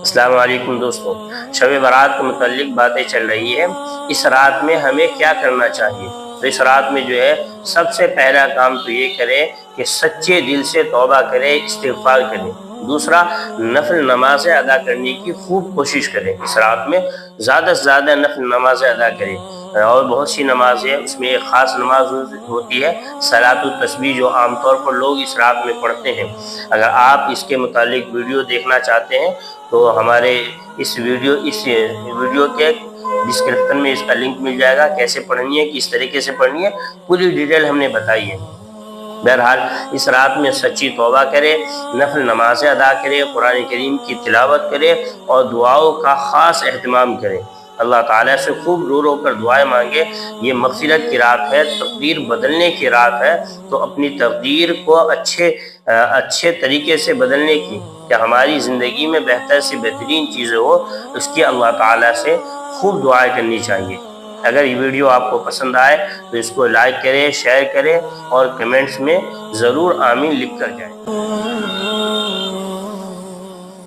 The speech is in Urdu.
السلام علیکم دوستوں، شب برات کے متعلق باتیں چل رہی ہے۔ اس رات میں ہمیں کیا کرنا چاہیے؟ تو اس رات میں جو ہے سب سے پہلا کام تو یہ کریں کہ سچے دل سے توبہ کریں، استغفار کریں۔ دوسرا، نفل نمازیں ادا کرنے کی خوب کوشش کریں۔ اس رات میں زیادہ سے زیادہ نفل نمازیں ادا کریں، اور بہت سی نمازیں، اس میں ایک خاص نماز ہوتی ہے صلاۃ التسبیح، جو عام طور پر لوگ اس رات میں پڑھتے ہیں۔ اگر آپ اس کے متعلق ویڈیو دیکھنا چاہتے ہیں تو ہمارے اس ویڈیو کے ڈسکرپشن میں اس کا لنک مل جائے گا، کیسے پڑھنی ہے، کس طریقے سے پڑھنی ہے، پوری ڈیٹیل ہم نے بتائی ہے۔ بہرحال اس رات میں سچی توبہ کرے، نفل نمازیں ادا کرے، قرآن کریم کی تلاوت کرے اور دعاؤں کا خاص اہتمام کرے۔ اللہ تعالیٰ سے خوب رو رو کر دعائیں مانگے۔ یہ مغفرت کی رات ہے، تقدیر بدلنے کی رات ہے، تو اپنی تقدیر کو اچھے طریقے سے بدلنے کی، کہ ہماری زندگی میں بہتر سے بہترین چیزیں ہو، اس کی اللہ تعالیٰ سے خوب دعائیں کرنی چاہیے۔ اگر یہ ویڈیو آپ کو پسند آئے تو اس کو لائک کریں، شیئر کریں اور کمنٹس میں ضرور آمین لکھ کر جائیں۔